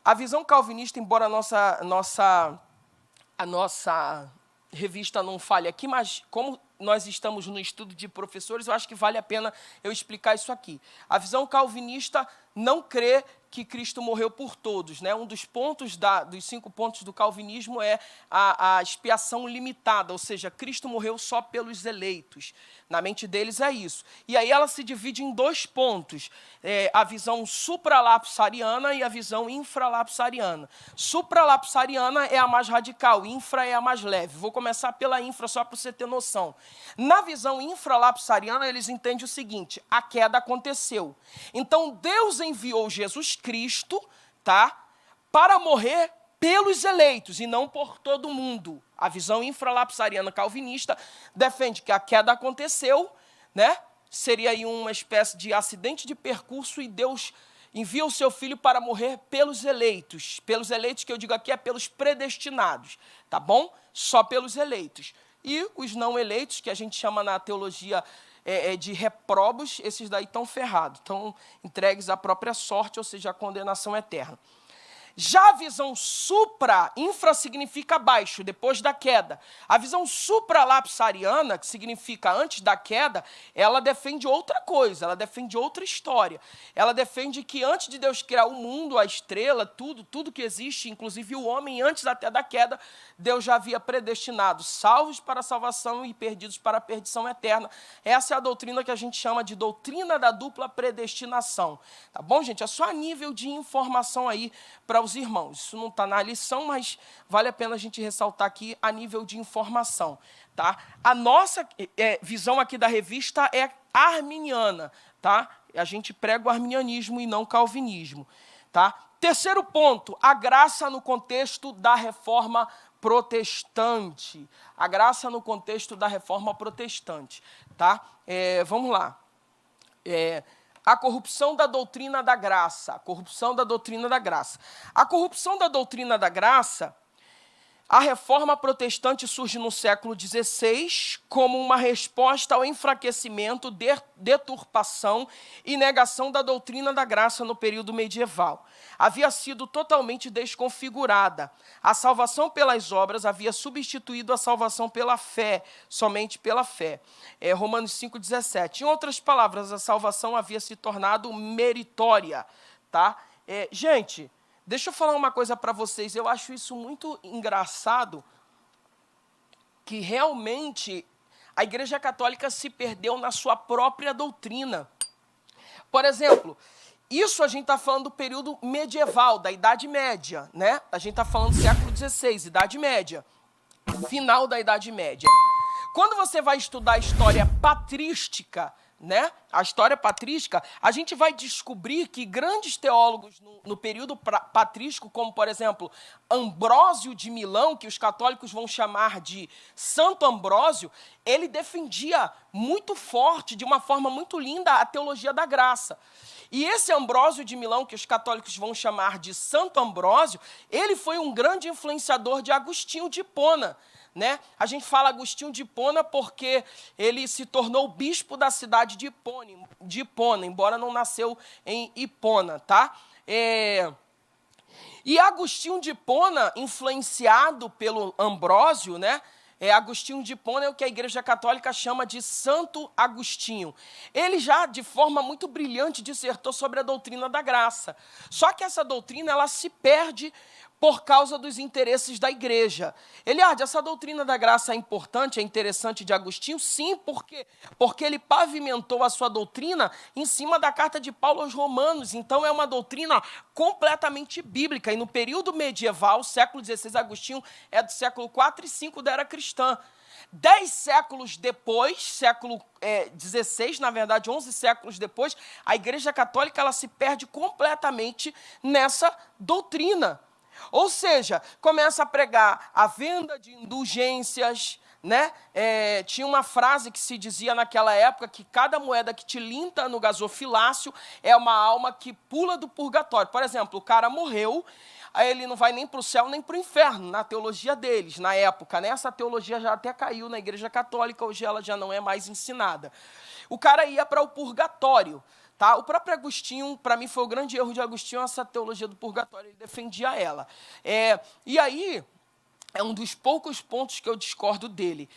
A visão calvinista, embora a nossa revista não fale aqui, mas como nós estamos no estudo de professores, eu acho que vale a pena eu explicar isso aqui. A visão calvinista não crê que Cristo morreu por todos, né? Um dos pontos dos 5 pontos do calvinismo é a expiação limitada, ou seja, Cristo morreu só pelos eleitos. Na mente deles é isso. E aí ela se divide em 2 pontos, a visão supralapsariana e a visão infralapsariana. Supralapsariana é a mais radical, infra é a mais leve. Vou começar pela infra só para você ter noção. Na visão infralapsariana, eles entendem o seguinte: a queda aconteceu. Então, Deus enviou Jesus Cristo, tá, para morrer pelos eleitos e não por todo mundo. A visão infralapsariana calvinista defende que a queda aconteceu, né? Seria aí uma espécie de acidente de percurso e Deus envia o seu filho para morrer pelos eleitos. Pelos eleitos, que eu digo aqui, é pelos predestinados, tá bom? Só pelos eleitos. E os não eleitos, que a gente chama na teologia de reprobos, esses daí estão ferrados, estão entregues à própria sorte, ou seja, à condenação eterna. Já a visão infra significa abaixo, depois da queda. A visão supralapsariana, que significa antes da queda, ela defende outra coisa, ela defende outra história. Ela defende que antes de Deus criar o mundo, a estrela, tudo que existe, inclusive o homem, antes até da queda, Deus já havia predestinado salvos para a salvação e perdidos para a perdição eterna. Essa é a doutrina que a gente chama de doutrina da dupla predestinação. Tá bom, gente? É só a nível de informação aí para os irmãos. Isso não está na lição, mas vale a pena a gente ressaltar aqui a nível de informação. Tá? A nossa visão aqui da revista é arminiana. Tá? A gente prega o arminianismo e não o calvinismo. Tá? Terceiro ponto, a graça no contexto da reforma protestante. A graça no contexto da reforma protestante. Tá? Vamos lá. A corrupção da doutrina da graça. A corrupção da doutrina da graça. A corrupção da doutrina da graça, a reforma protestante surge no século XVI como uma resposta ao enfraquecimento, deturpação e negação da doutrina da graça no período medieval. Havia sido totalmente desconfigurada. A salvação pelas obras havia substituído a salvação pela fé, somente pela fé. Romanos 5,17. Em outras palavras, a salvação havia se tornado meritória. Tá? Gente, deixa eu falar uma coisa para vocês. Eu acho isso muito engraçado, que realmente a Igreja Católica se perdeu na sua própria doutrina. Por exemplo, isso a gente está falando do período medieval, da Idade Média, né? A gente está falando do século XVI, Idade Média, final da Idade Média. Quando você vai estudar a história patrística, né? A história patrística, a gente vai descobrir que grandes teólogos no período patrístico, como, por exemplo, Ambrósio de Milão, que os católicos vão chamar de Santo Ambrósio, ele defendia muito forte, de uma forma muito linda, a teologia da graça. E esse Ambrósio de Milão, que os católicos vão chamar de Santo Ambrósio, ele foi um grande influenciador de Agostinho de Hipona. Né? A gente fala Agostinho de Hipona porque ele se tornou bispo da cidade de Hipona, embora não nasceu em Hipona. Tá? E Agostinho de Hipona, influenciado pelo Ambrósio, né? Agostinho de Hipona é o que a Igreja Católica chama de Santo Agostinho. Ele já, de forma muito brilhante, dissertou sobre a doutrina da graça. Só que essa doutrina ela se perde por causa dos interesses da igreja. Eliade, essa doutrina da graça é importante, é interessante de Agostinho? Sim, por quê? Porque ele pavimentou a sua doutrina em cima da carta de Paulo aos Romanos. Então, é uma doutrina completamente bíblica. E no período medieval, século XVI, Agostinho é do século 4 e 5 da era cristã. 10 séculos depois, século XVI, na verdade, 11 séculos depois, a Igreja Católica ela se perde completamente nessa doutrina. Ou seja, começa a pregar a venda de indulgências, né? Tinha uma frase que se dizia naquela época que cada moeda que tilinta no gasofilácio é uma alma que pula do purgatório. Por exemplo, o cara morreu, aí ele não vai nem para o céu nem para o inferno, na teologia deles, na época. Né? Essa teologia já até caiu na Igreja Católica, hoje ela já não é mais ensinada. O cara ia para o purgatório. Tá? O próprio Agostinho, para mim, foi o grande erro de Agostinho, essa teologia do purgatório, ele defendia ela. E aí, é um dos poucos pontos que eu discordo dele.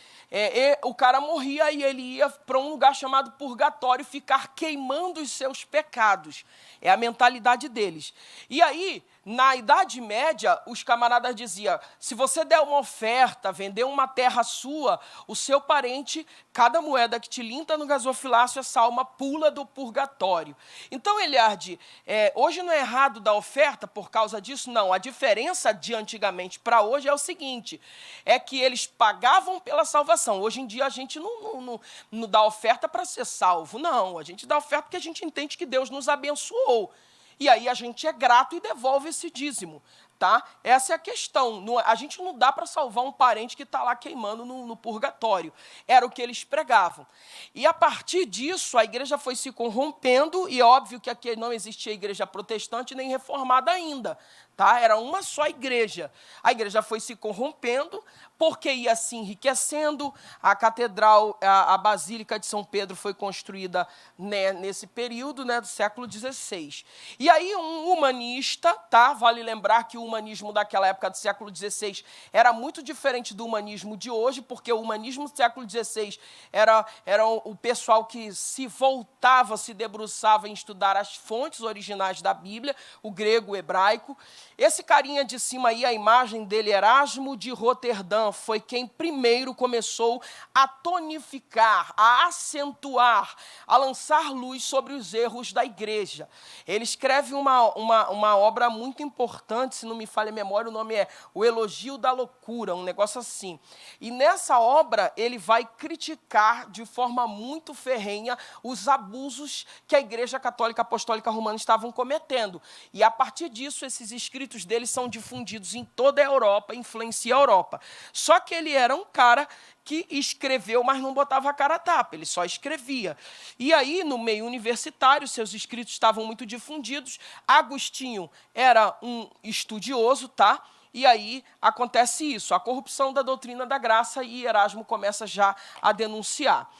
O cara morria e ele ia para um lugar chamado purgatório ficar queimando os seus pecados. É a mentalidade deles. E aí, na Idade Média, os camaradas diziam, se você der uma oferta, vender uma terra sua, o seu parente, cada moeda que te linta no gasofilácio, essa alma pula do purgatório. Então, Eliardi, hoje não é errado dar oferta por causa disso? Não. A diferença de antigamente para hoje é o seguinte, é que eles pagavam pela salvação. Hoje em dia, a gente não dá oferta para ser salvo. Não, a gente dá oferta porque a gente entende que Deus nos abençoou. E aí a gente é grato e devolve esse dízimo, tá? Essa é a questão. A gente não dá para salvar um parente que está lá queimando no purgatório. Era o que eles pregavam. E a partir disso, a igreja foi se corrompendo, e é óbvio que aqui não existia igreja protestante nem reformada ainda, tá? Era uma só igreja. A igreja foi se corrompendo, porque ia se enriquecendo. A catedral, a Basílica de São Pedro foi construída, né, nesse período, né, do século XVI. E aí um humanista, tá? Vale lembrar que o humanismo daquela época do século XVI era muito diferente do humanismo de hoje, porque o humanismo do século XVI era o pessoal que se voltava, se debruçava em estudar as fontes originais da Bíblia, o grego, o hebraico. Esse carinha de cima aí, a imagem dele, Erasmo de Roterdã, foi quem primeiro começou a tonificar, a acentuar, a lançar luz sobre os erros da igreja. Ele escreve uma obra muito importante, se não me falha a memória, o nome é O Elogio da Loucura, um negócio assim. E nessa obra ele vai criticar de forma muito ferrenha os abusos que a Igreja Católica Apostólica Romana estavam cometendo. E a partir disso, esses escritos dele são difundidos em toda a Europa, influencia a Europa. Só que ele era um cara que escreveu, mas não botava a cara a tapa, ele só escrevia. E aí, no meio universitário, seus escritos estavam muito difundidos. Agostinho era um estudioso, tá? E aí acontece isso, a corrupção da doutrina da graça, e Erasmo começa já a denunciar.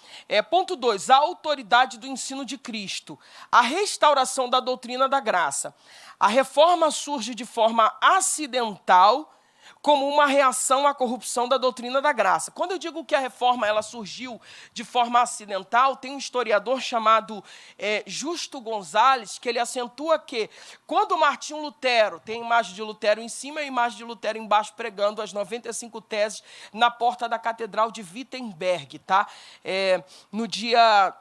Ponto 2, a autoridade do ensino de Cristo, a restauração da doutrina da graça. A reforma surge de forma acidental, como uma reação à corrupção da doutrina da graça. Quando eu digo que a reforma ela surgiu de forma acidental, tem um historiador chamado Justo Gonzalez, que ele acentua que, quando Martinho Lutero, tem a imagem de Lutero em cima e a imagem de Lutero embaixo, pregando as 95 teses na porta da Catedral de Wittenberg, tá? No dia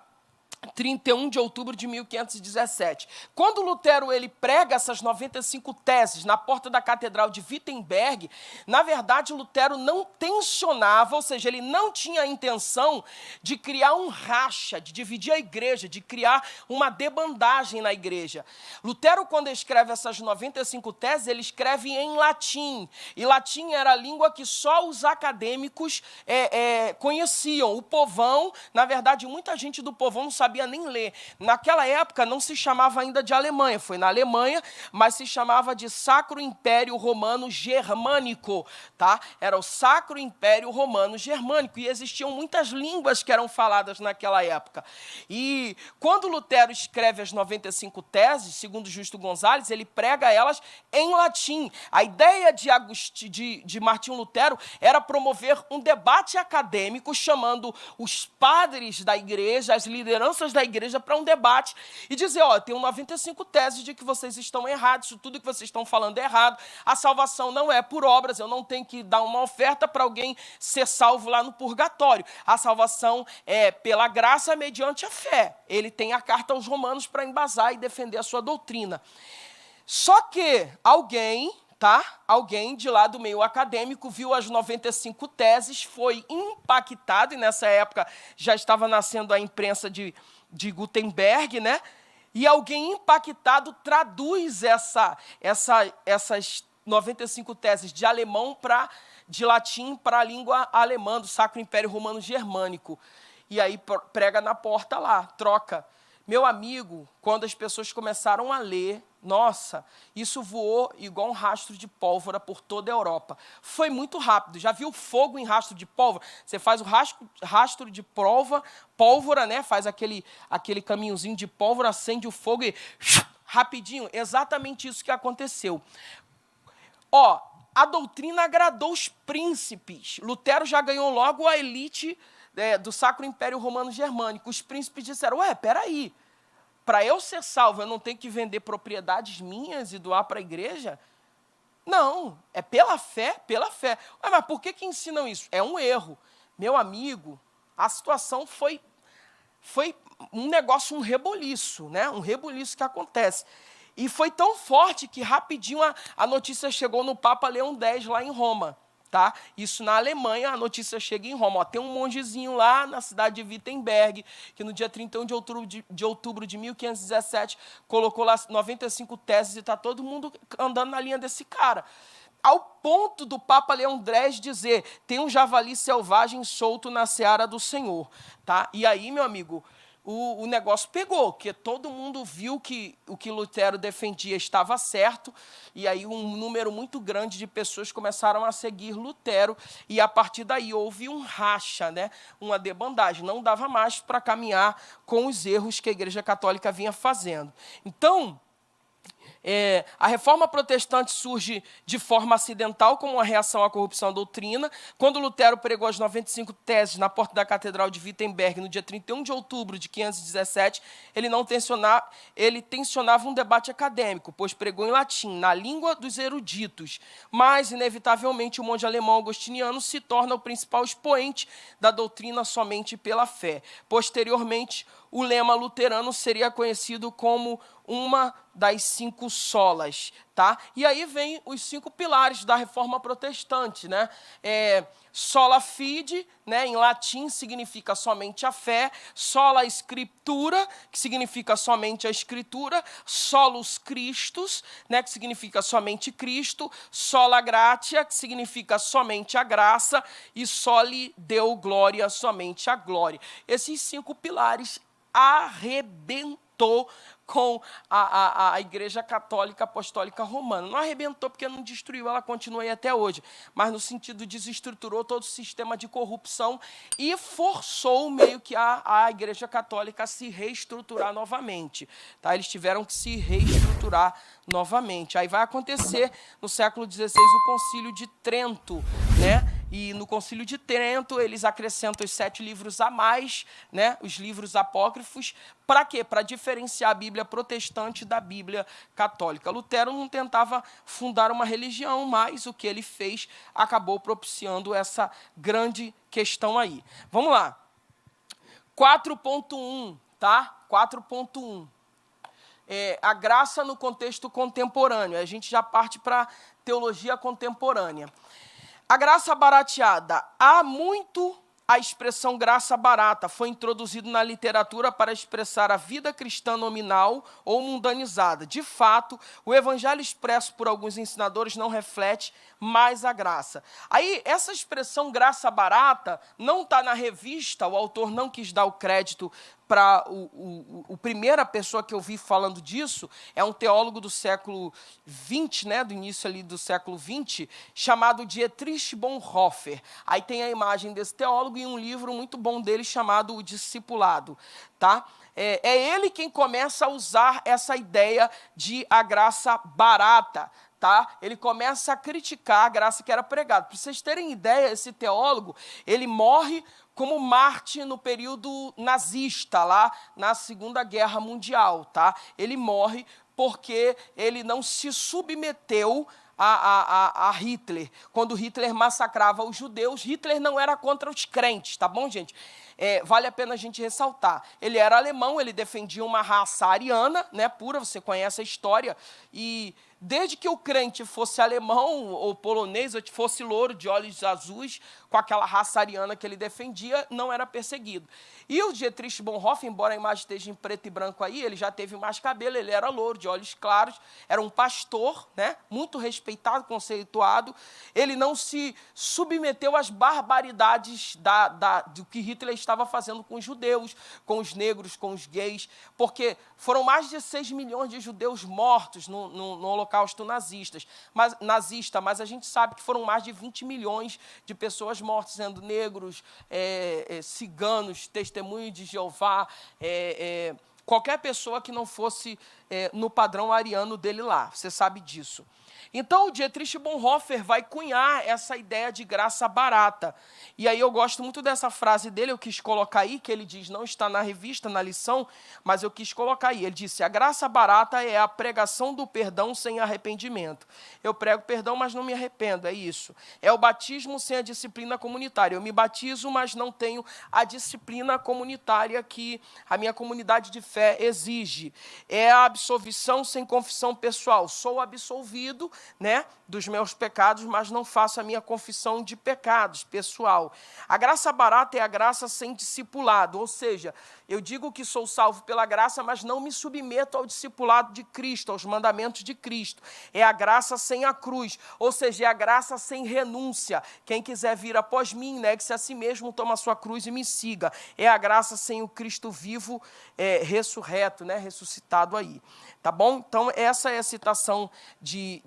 31 de outubro de 1517. Quando Lutero ele prega essas 95 teses na porta da Catedral de Wittenberg, na verdade, Lutero não tensionava, ou seja, ele não tinha a intenção de criar um racha, de dividir a igreja, de criar uma debandagem na igreja. Lutero, quando escreve essas 95 teses, ele escreve em latim, e latim era a língua que só os acadêmicos conheciam. O povão, na verdade, muita gente do povão não sabia nem ler. Naquela época não se chamava ainda de Alemanha, foi na Alemanha, mas se chamava de Sacro Império Romano Germânico, tá? Era o Sacro Império Romano Germânico, e existiam muitas línguas que eram faladas naquela época. E quando Lutero escreve as 95 teses, segundo Justo Gonzalez, ele prega elas em latim. A ideia de Martinho Lutero era promover um debate acadêmico, chamando os padres da igreja, as lideranças da igreja, para um debate e dizer, ó, tenho 95 teses de que vocês estão errados, isso tudo que vocês estão falando é errado, a salvação não é por obras, eu não tenho que dar uma oferta para alguém ser salvo lá no purgatório. A salvação é pela graça mediante a fé. Ele tem a carta aos Romanos para embasar e defender a sua doutrina. Só que alguém de lá do meio acadêmico viu as 95 teses, foi impactado, e nessa época já estava nascendo a imprensa de Gutenberg, né? E alguém impactado traduz essas 95 teses de latim para a língua alemã, do Sacro Império Romano Germânico. E aí prega na porta lá, troca. Meu amigo, quando as pessoas começaram a ler, nossa, isso voou igual um rastro de pólvora por toda a Europa. Foi muito rápido. Já viu fogo em rastro de pólvora? Você faz o rastro de pólvora, né? Faz aquele caminhozinho de pólvora, acende o fogo e rapidinho. Exatamente isso que aconteceu. Ó, a doutrina agradou os príncipes. Lutero já ganhou logo a elite do Sacro Império Romano Germânico. Os príncipes disseram, ué, peraí, para eu ser salvo, eu não tenho que vender propriedades minhas e doar para a igreja? Não, é pela fé, pela fé. Ué, mas por que ensinam isso? É um erro. Meu amigo, a situação foi um negócio, um reboliço, né? Um reboliço que acontece. E foi tão forte que rapidinho a notícia chegou no Papa Leão X lá em Roma. Tá? Isso na Alemanha, a notícia chega em Roma. Ó, tem um mongezinho lá na cidade de Wittenberg, que no dia 31 de outubro de 1517 colocou lá 95 teses e está todo mundo andando na linha desse cara. Ao ponto do Papa Leão X dizer, tem um javali selvagem solto na seara do Senhor. Tá? E aí, meu amigo, o negócio pegou, porque todo mundo viu que o que Lutero defendia estava certo, e aí um número muito grande de pessoas começaram a seguir Lutero, e a partir daí houve um racha, né? Uma debandagem, não dava mais para caminhar com os erros que a Igreja Católica vinha fazendo. Então, a reforma protestante surge de forma acidental como uma reação à corrupção da doutrina. Quando Lutero pregou as 95 teses na porta da Catedral de Wittenberg, no dia 31 de outubro de 1517, ele tensionava um debate acadêmico, pois pregou em latim, na língua dos eruditos. Mas, inevitavelmente, o monge alemão agostiniano se torna o principal expoente da doutrina somente pela fé. Posteriormente, o lema luterano seria conhecido como uma das 5 solas, tá? E aí vem os 5 pilares da reforma protestante, né? Sola fide, né? Em latim significa somente a fé, sola scriptura, que significa somente a escritura, solus Christus, né? Que significa somente Cristo, sola gratia, que significa somente a graça, e soli deo gloria, somente a glória. Esses 5 pilares arrebentou com a Igreja Católica Apostólica Romana. Não arrebentou porque não destruiu, ela continua aí até hoje, mas no sentido desestruturou todo o sistema de corrupção e forçou meio que a Igreja Católica a se reestruturar novamente. Tá? Eles tiveram que se reestruturar novamente. Aí vai acontecer, no século XVI, o Concílio de Trento, né? E no Concílio de Trento, eles acrescentam os 7 livros a mais, né, os livros apócrifos. Para quê? Para diferenciar a Bíblia protestante da Bíblia católica. Lutero não tentava fundar uma religião, mas o que ele fez acabou propiciando essa grande questão aí. Vamos lá. 4.1, tá? 4.1. A graça no contexto contemporâneo. A gente já parte para teologia contemporânea. A graça barateada. Há muito a expressão graça barata foi introduzido na literatura para expressar a vida cristã nominal ou mundanizada. De fato, o evangelho expresso por alguns ensinadores não reflete mais a graça. Aí, essa expressão graça barata não está na revista, o autor não quis dar o crédito para a primeira pessoa que eu vi falando disso, é um teólogo do século XX, né, do início ali do século XX, chamado Dietrich Bonhoeffer. Aí tem a imagem desse teólogo e um livro muito bom dele chamado O Discipulado. Tá? É ele quem começa a usar essa ideia de a graça barata. Tá? Ele começa a criticar a graça que era pregada. Para vocês terem ideia, esse teólogo, ele morre como Marte no período nazista, lá na Segunda Guerra Mundial. Tá? Ele morre porque ele não se submeteu a Hitler. Quando Hitler massacrava os judeus, Hitler não era contra os crentes, tá bom, gente? Vale a pena a gente ressaltar. Ele era alemão, ele defendia uma raça ariana, né, pura, você conhece a história, e desde que o crente fosse alemão ou polonês, ou fosse louro, de olhos azuis, com aquela raça ariana que ele defendia, não era perseguido. E o Dietrich Bonhoeffer, embora a imagem esteja em preto e branco aí, ele já teve mais cabelo, ele era louro, de olhos claros, era um pastor, né, muito respeitado, conceituado. Ele não se submeteu às barbaridades do que Hitler estava fazendo com os judeus, com os negros, com os gays, porque foram mais de 6 milhões de judeus mortos no Holocausto nazista, mas a gente sabe que foram mais de 20 milhões de pessoas mortas, sendo negros, ciganos, testemunhos de Jeová, qualquer pessoa que não fosse no padrão ariano dele lá, você sabe disso. Então, o Dietrich Bonhoeffer vai cunhar essa ideia de graça barata. E aí eu gosto muito dessa frase dele, eu quis colocar aí, que ele diz, não está na revista, na lição, mas eu quis colocar aí. Ele disse, a graça barata é a pregação do perdão sem arrependimento. Eu prego perdão, mas não me arrependo, é isso. É o batismo sem a disciplina comunitária. Eu me batizo, mas não tenho a disciplina comunitária que a minha comunidade de fé exige. É a absolvição sem confissão pessoal. Sou absolvido, né, dos meus pecados, mas não faço a minha confissão de pecados pessoal. A graça barata é a graça sem discipulado, ou seja, eu digo que sou salvo pela graça, mas não me submeto ao discipulado de Cristo, aos mandamentos de Cristo. É a graça sem a cruz, ou seja, é a graça sem renúncia. Quem quiser vir após mim, negue-se a si mesmo, toma a sua cruz e me siga. É a graça sem o Cristo vivo, ressurreto, né, ressuscitado aí. Tá bom? Então, essa é a citação de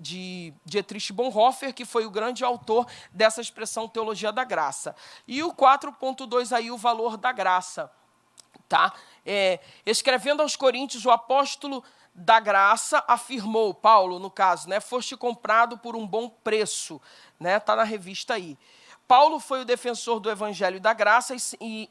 Dietrich Bonhoeffer, que foi o grande autor dessa expressão teologia da graça. E o 4.2 aí, o valor da graça. Tá? Escrevendo aos Coríntios, o apóstolo da graça afirmou, Paulo, no caso, né, foste comprado por um bom preço. Né, tá na revista aí. Paulo foi o defensor do evangelho da graça e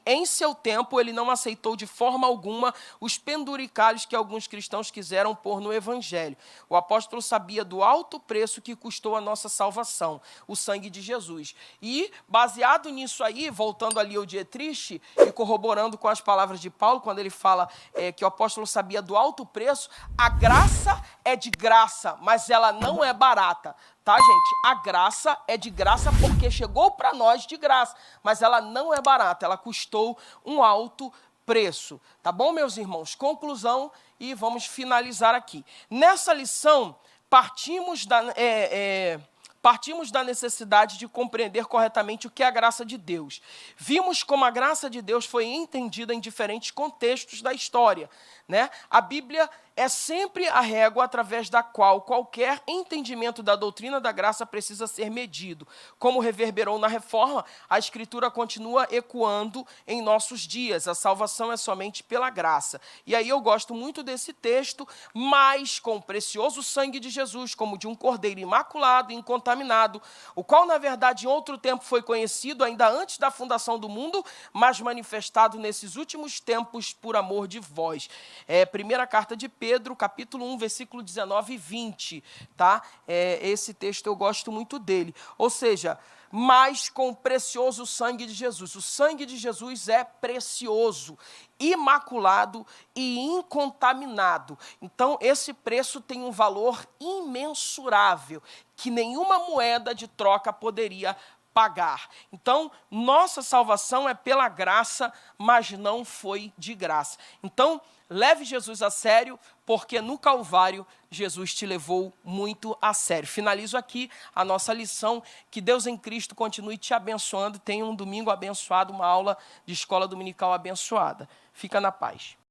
em seu tempo, ele não aceitou de forma alguma os penduricalhos que alguns cristãos quiseram pôr no Evangelho. O apóstolo sabia do alto preço que custou a nossa salvação, o sangue de Jesus. E, baseado nisso aí, voltando ali ao Dietrich, e corroborando com as palavras de Paulo, quando ele fala que o apóstolo sabia do alto preço, a graça é de graça, mas ela não é barata. Tá, gente? A graça é de graça porque chegou para nós de graça, mas ela não é barata, ela custou um alto preço. Tá bom, meus irmãos? Conclusão e vamos finalizar aqui. Nessa lição, partimos da necessidade de compreender corretamente o que é a graça de Deus. Vimos como a graça de Deus foi entendida em diferentes contextos da história. Né? A Bíblia é sempre a régua através da qual qualquer entendimento da doutrina da graça precisa ser medido. Como reverberou na Reforma, a Escritura continua ecoando em nossos dias. A salvação é somente pela graça. E aí eu gosto muito desse texto, mas com o precioso sangue de Jesus, como de um cordeiro imaculado e incontaminado, o qual, na verdade, em outro tempo foi conhecido, ainda antes da fundação do mundo, mas manifestado nesses últimos tempos por amor de vós. Primeira carta de Pedro, capítulo 1, versículo 19 e 20. Tá? Esse texto eu gosto muito dele. Ou seja, mas com o precioso sangue de Jesus. O sangue de Jesus é precioso, imaculado e incontaminado. Então, esse preço tem um valor imensurável, que nenhuma moeda de troca poderia pagar. Então, nossa salvação é pela graça, mas não foi de graça. Então, leve Jesus a sério, porque no Calvário, Jesus te levou muito a sério. Finalizo aqui a nossa lição. Que Deus em Cristo continue te abençoando. Tenha um domingo abençoado, uma aula de escola dominical abençoada. Fica na paz.